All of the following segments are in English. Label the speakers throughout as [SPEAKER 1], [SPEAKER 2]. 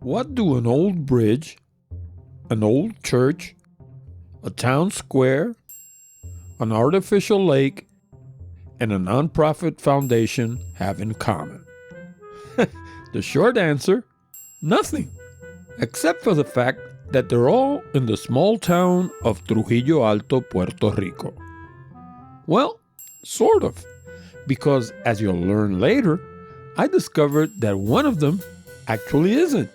[SPEAKER 1] What do an old bridge, an old church, a town square, an artificial lake, and a nonprofit foundation have in common? The short answer, nothing, except for the fact that they're all in the small town of Trujillo Alto, Puerto Rico. Well, sort of, because as you'll learn later, I discovered that one of them actually isn't,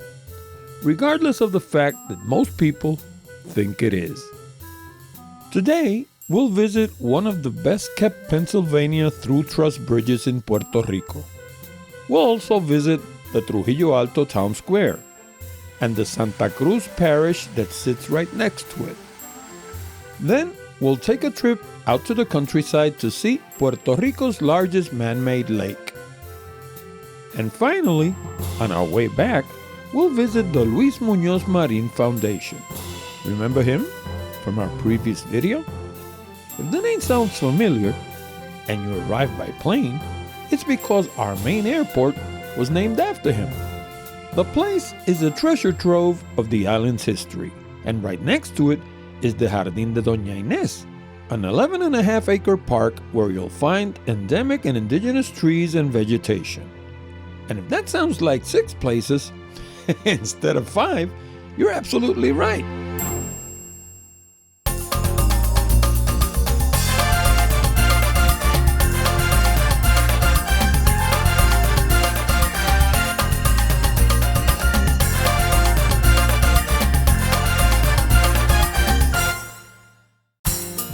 [SPEAKER 1] regardless of the fact that most people think it is. Today, we'll visit one of the best-kept Pennsylvania through-truss bridges in Puerto Rico. We'll also visit the Trujillo Alto Town Square and the Santa Cruz Parish that sits right next to it. Then, we'll take a trip out to the countryside to see Puerto Rico's largest man-made lake. And finally, on our way back, we'll visit the Luis Muñoz Marín Foundation. Remember him from our previous video? If the name sounds familiar, and you arrived by plane, it's because our main airport was named after him. The place is a treasure trove of the island's history, and right next to it is the Jardín de Doña Inés, an 11.5-acre park where you'll find endemic and indigenous trees and vegetation. And if that sounds like 6 places instead of 5, you're absolutely right.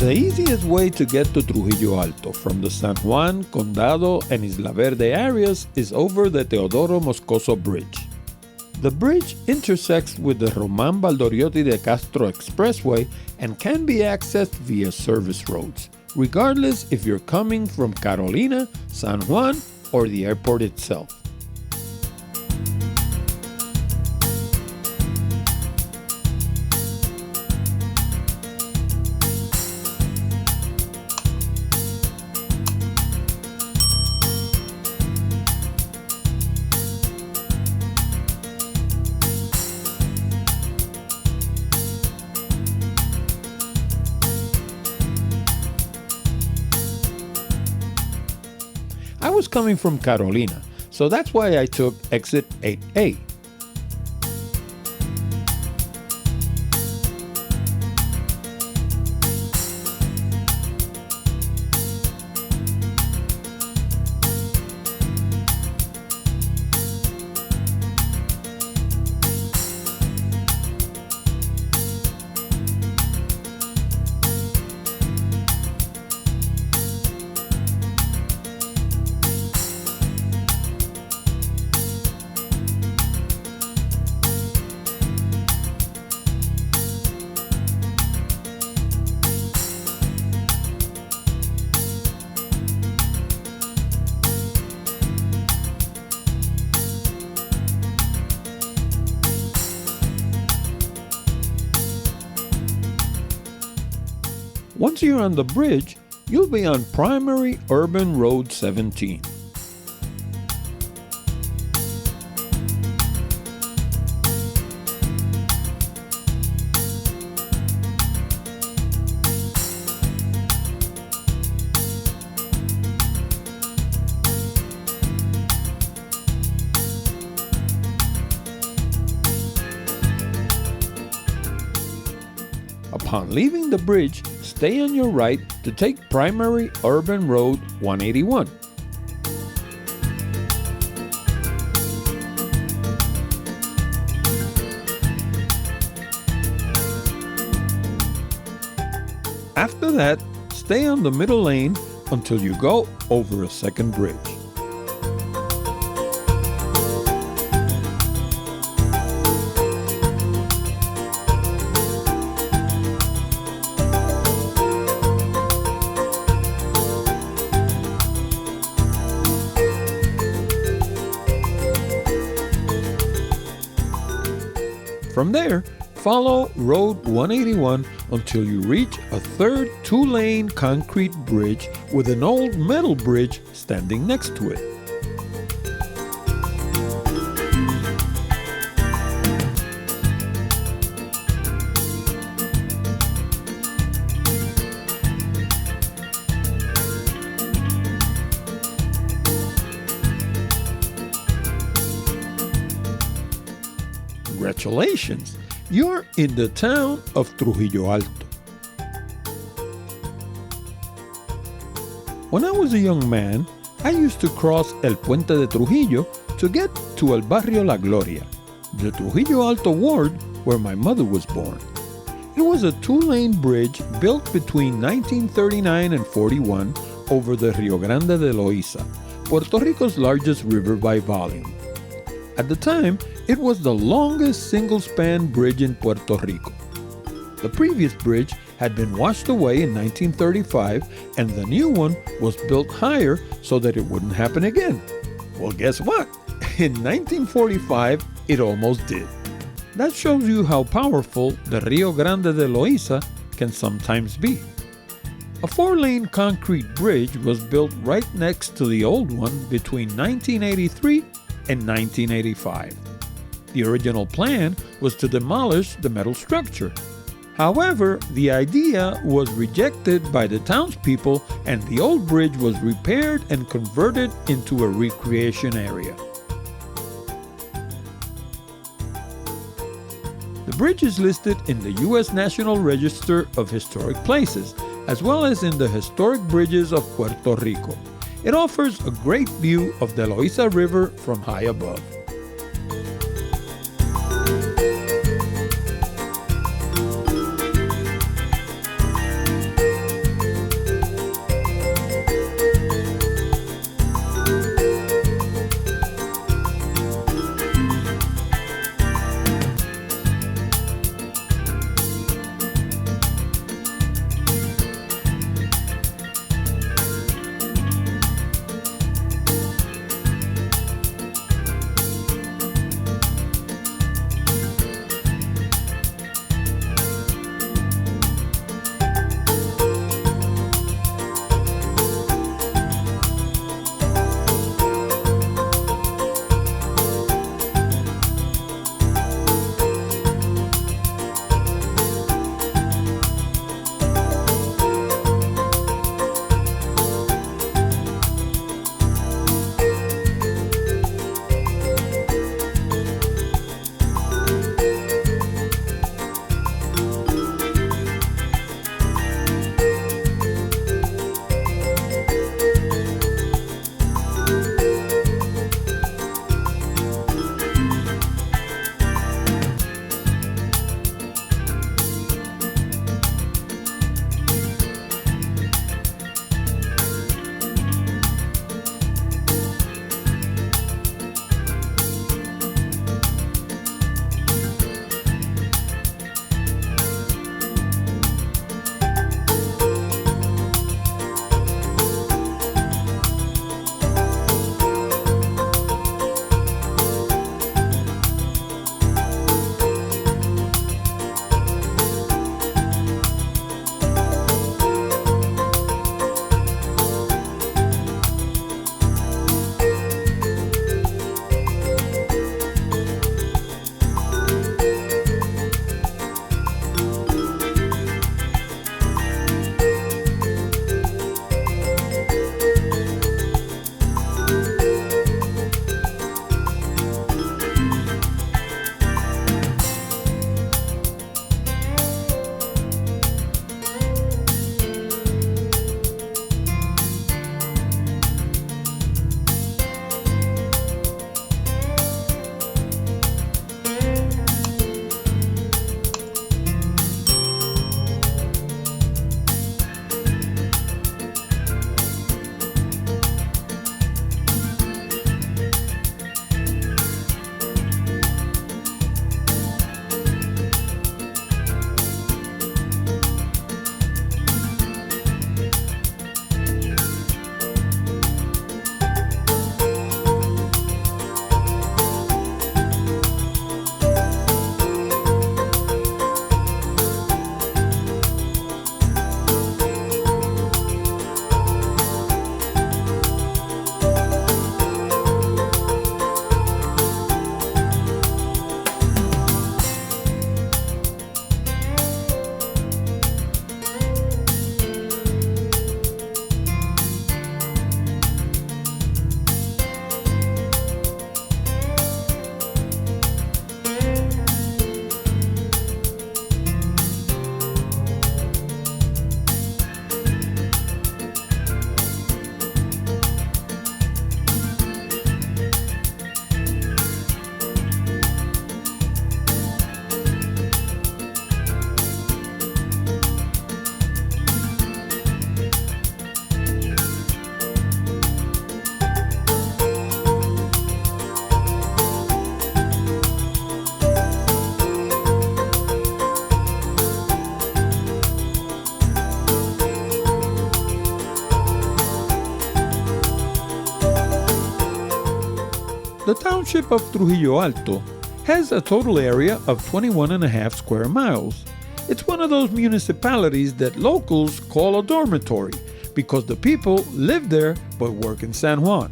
[SPEAKER 1] The easiest way to get to Trujillo Alto from the San Juan, Condado, and Isla Verde areas is over the Teodoro Moscoso Bridge. The bridge intersects with the Román Valdoriotti de Castro Expressway and can be accessed via service roads, regardless if you're coming from Carolina, San Juan, or the airport itself. I was coming from Carolina, so that's why I took exit 8A. Once you're on the bridge, you'll be on Primary Urban Road 17. Upon leaving the bridge, stay on your right to take Primary Urban Road 181. After that, stay on the middle lane until you go over a second bridge. From there, follow Road 181 until you reach a third 2-lane concrete bridge with an old metal bridge standing next to it. Congratulations! You're in the town of Trujillo Alto. When I was a young man, I used to cross El Puente de Trujillo to get to El Barrio La Gloria, the Trujillo Alto ward where my mother was born. It was a two-lane bridge built between 1939 and 41 over the Rio Grande de Loíza, Puerto Rico's largest river by volume. At the time, it was the longest single-span bridge in Puerto Rico. The previous bridge had been washed away in 1935, and the new one was built higher so that it wouldn't happen again. Well, guess what? In 1945, it almost did. That shows you how powerful the Rio Grande de Loíza can sometimes be. A four-lane concrete bridge was built right next to the old one between 1983 and 1985. The original plan was to demolish the metal structure. However, the idea was rejected by the townspeople, and the old bridge was repaired and converted into a recreation area. The bridge is listed in the U.S. National Register of Historic Places, as well as in the Historic Bridges of Puerto Rico. It offers a great view of the Loíza River from high above. The township of Trujillo Alto has a total area of 21.5 square miles. It's one of those municipalities that locals call a dormitory because the people live there but work in San Juan.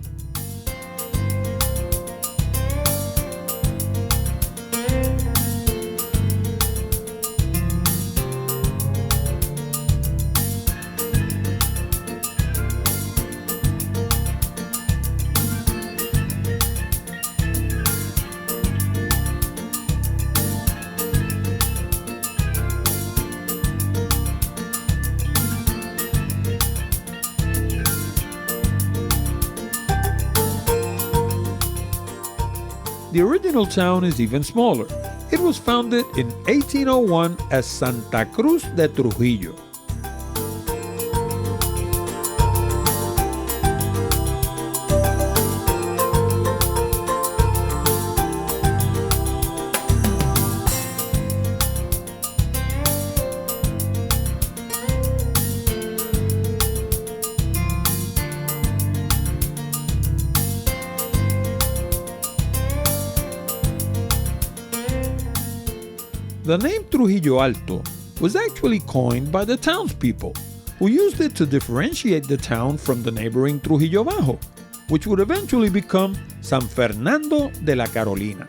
[SPEAKER 1] The original town is even smaller. It was founded in 1801 as Santa Cruz de Trujillo. The name Trujillo Alto was actually coined by the townspeople, who used it to differentiate the town from the neighboring Trujillo Bajo, which would eventually become San Fernando de la Carolina.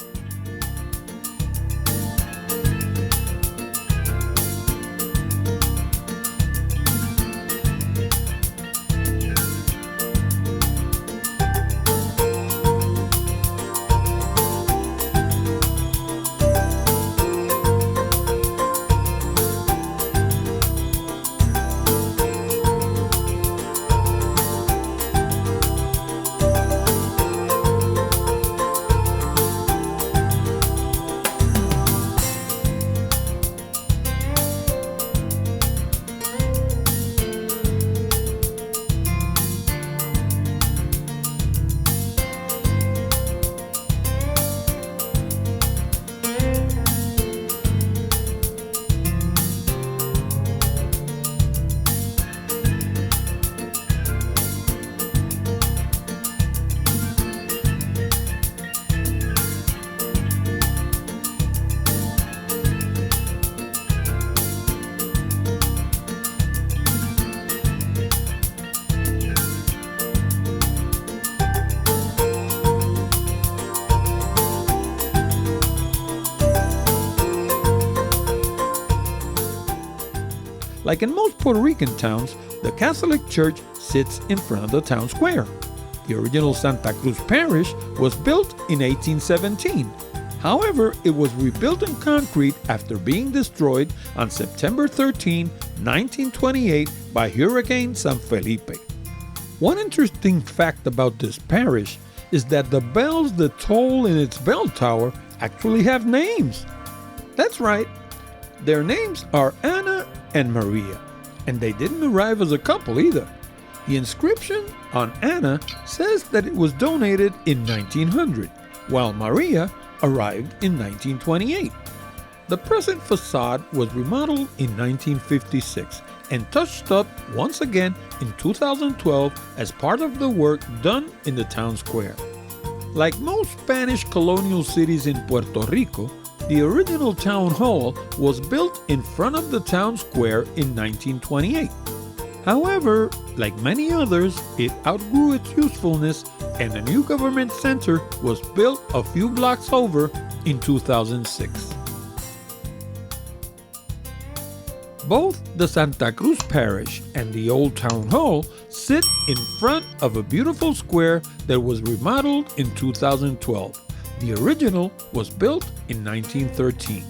[SPEAKER 1] Like in most Puerto Rican towns, the Catholic Church sits in front of the town square. The original Santa Cruz Parish was built in 1817. However, it was rebuilt in concrete after being destroyed on September 13, 1928 by Hurricane San Felipe. One interesting fact about this parish is that the bells that toll in its bell tower actually have names. That's right. Their names are Anna and Maria, and they didn't arrive as a couple either. The inscription on Anna says that it was donated in 1900, while Maria arrived in 1928. The present facade was remodeled in 1956 and touched up once again in 2012 as part of the work done in the town square. Like most Spanish colonial cities in Puerto Rico, the original town hall was built in front of the town square in 1928. However, like many others, it outgrew its usefulness and a new government center was built a few blocks over in 2006. Both the Santa Cruz Parish and the Old Town Hall sit in front of a beautiful square that was remodeled in 2012. The original was built in 1913.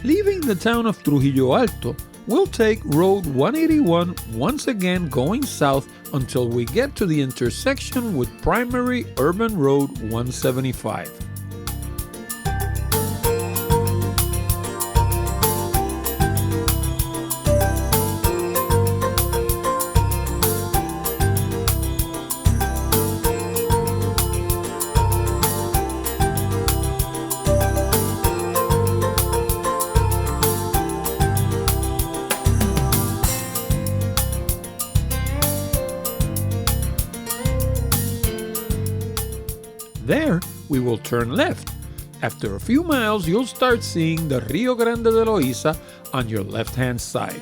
[SPEAKER 1] Leaving the town of Trujillo Alto, we'll take Road 181 once again going south until we get to the intersection with primary Urban Road 175. There, we will turn left. After a few miles, you'll start seeing the Rio Grande de Loíza on your left-hand side.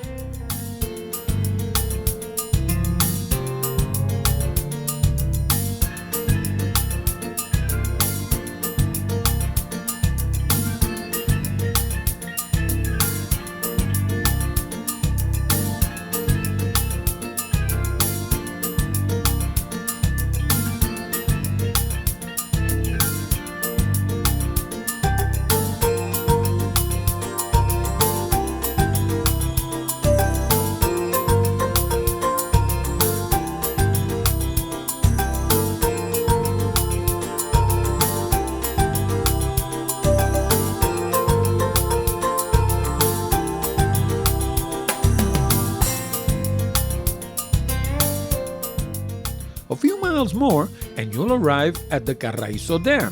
[SPEAKER 1] A few miles more and you'll arrive at the Carraízo Dam.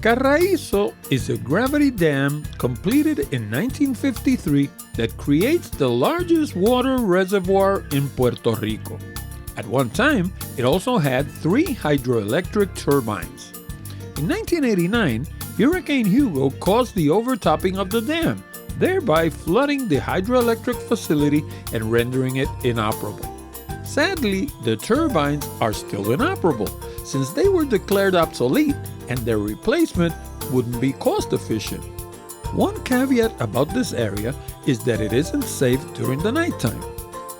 [SPEAKER 1] Carraízo is a gravity dam completed in 1953 that creates the largest water reservoir in Puerto Rico. At one time, it also had 3 hydroelectric turbines. In 1989, Hurricane Hugo caused the overtopping of the dam, thereby flooding the hydroelectric facility and rendering it inoperable. Sadly, the turbines are still inoperable since they were declared obsolete and their replacement wouldn't be cost efficient. One caveat about this area is that it isn't safe during the nighttime.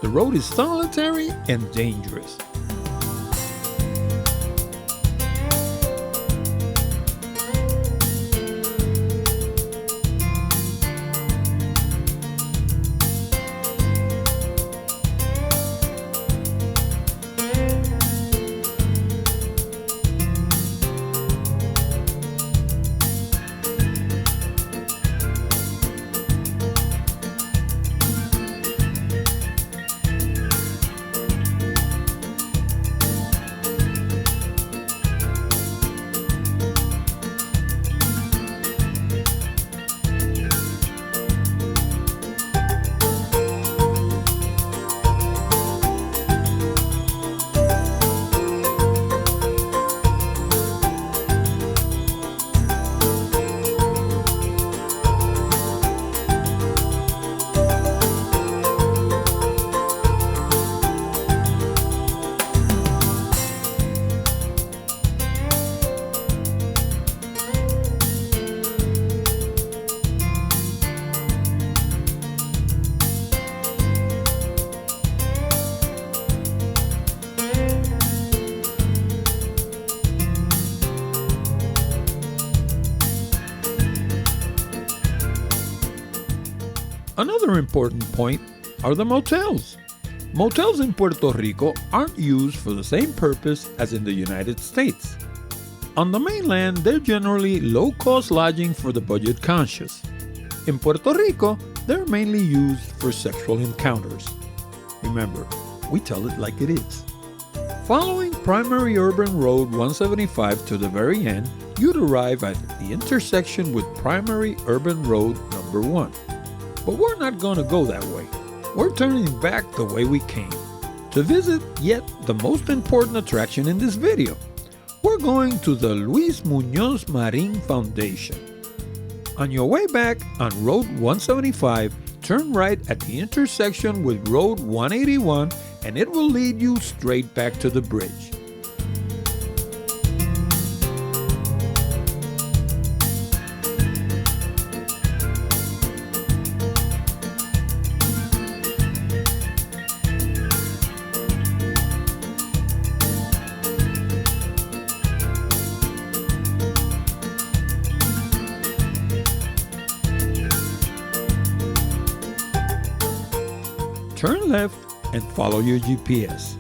[SPEAKER 1] The road is solitary and dangerous. Another important point are the motels. Motels in Puerto Rico aren't used for the same purpose as in the United States. On the mainland, they're generally low-cost lodging for the budget-conscious. In Puerto Rico, they're mainly used for sexual encounters. Remember, we tell it like it is. Following Primary Urban Road 175 to the very end, you'd arrive at the intersection with Primary Urban Road number 1. But we're not going to go that way. We're turning back the way we came, to visit yet the most important attraction in this video. We're going to the Luis Muñoz Marín Foundation. On your way back on Road 175, turn right at the intersection with Road 181 and it will lead you straight back to the bridge. Turn left and follow your GPS.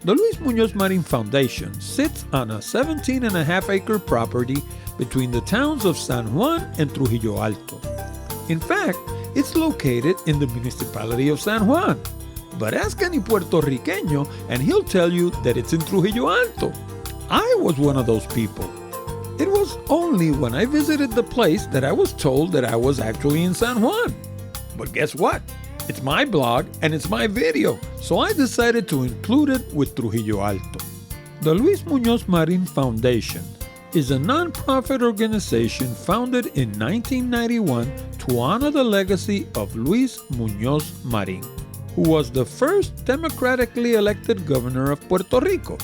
[SPEAKER 1] The Luis Muñoz Marín Foundation sits on a 17.5-acre property between the towns of San Juan and Trujillo Alto. In fact, it's located in the municipality of San Juan. But ask any Puerto Riqueño and he'll tell you that it's in Trujillo Alto. I was one of those people. It was only when I visited the place that I was told that I was actually in San Juan. But guess what? It's my blog and it's my video, so I decided to include it with Trujillo Alto. The Luis Muñoz Marín Foundation is a non-profit organization founded in 1991 to honor the legacy of Luis Muñoz Marín, who was the first democratically elected governor of Puerto Rico.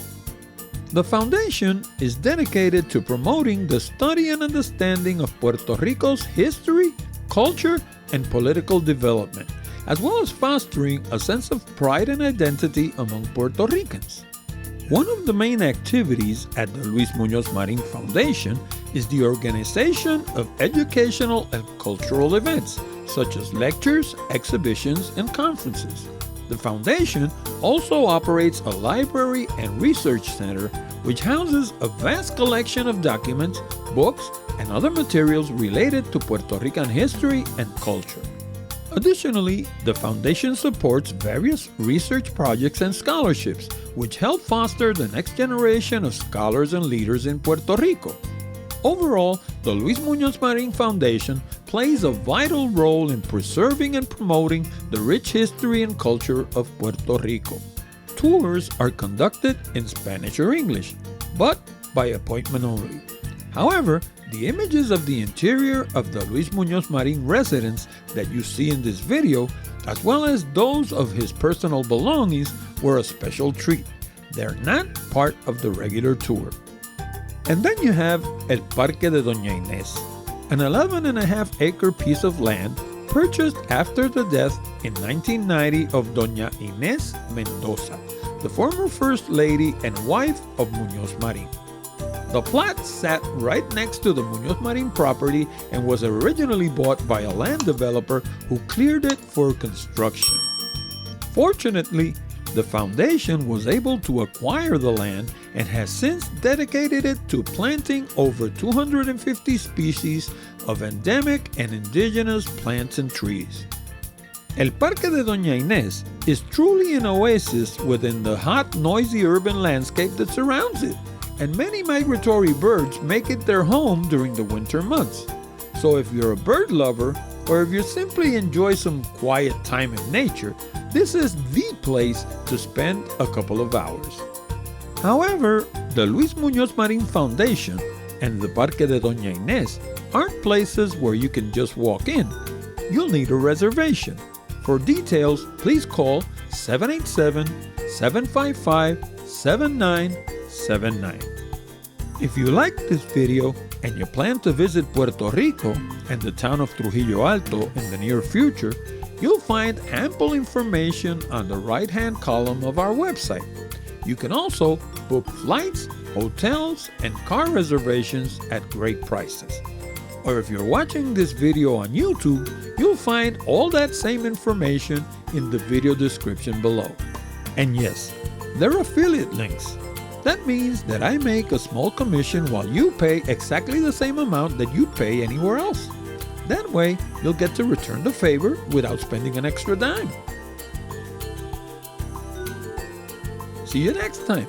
[SPEAKER 1] The foundation is dedicated to promoting the study and understanding of Puerto Rico's history, culture, and political development, as well as fostering a sense of pride and identity among Puerto Ricans. One of the main activities at the Luis Muñoz Marín Foundation is the organization of educational and cultural events, such as lectures, exhibitions, and conferences. The foundation also operates a library and research center which houses a vast collection of documents, books, and other materials related to Puerto Rican history and culture. Additionally, the foundation supports various research projects and scholarships which help foster the next generation of scholars and leaders in Puerto Rico. Overall, the Luis Muñoz Marín Foundation plays a vital role in preserving and promoting the rich history and culture of Puerto Rico. Tours are conducted in Spanish or English, but by appointment only. However, the images of the interior of the Luis Muñoz Marín residence that you see in this video, as well as those of his personal belongings, were a special treat. They're not part of the regular tour. And then you have El Parque de Doña Inés, an 11.5-acre piece of land purchased after the death in 1990 of Doña Inés Mendoza, the former First Lady and wife of Muñoz Marín. The plot sat right next to the Muñoz Marín property and was originally bought by a land developer who cleared it for construction. Fortunately, the foundation was able to acquire the land and has since dedicated it to planting over 250 species of endemic and indigenous plants and trees. El Parque de Doña Inés is truly an oasis within the hot, noisy urban landscape that surrounds it, and many migratory birds make it their home during the winter months. So if you're a bird lover, or if you simply enjoy some quiet time in nature, this is the place to spend a couple of hours. However, the Luis Muñoz Marín Foundation and the Parque de Doña Inés aren't places where you can just walk in. You'll need a reservation. For details, please call 787-755-7979. If you liked this video and you plan to visit Puerto Rico and the town of Trujillo Alto in the near future, you'll find ample information on the right-hand column of our website. You can also book flights, hotels, and car reservations at great prices. Or if you're watching this video on YouTube, you'll find all that same information in the video description below. And yes, they're affiliate links. That means that I make a small commission while you pay exactly the same amount that you'd pay anywhere else. That way, you'll get to return the favor without spending an extra dime. See you next time.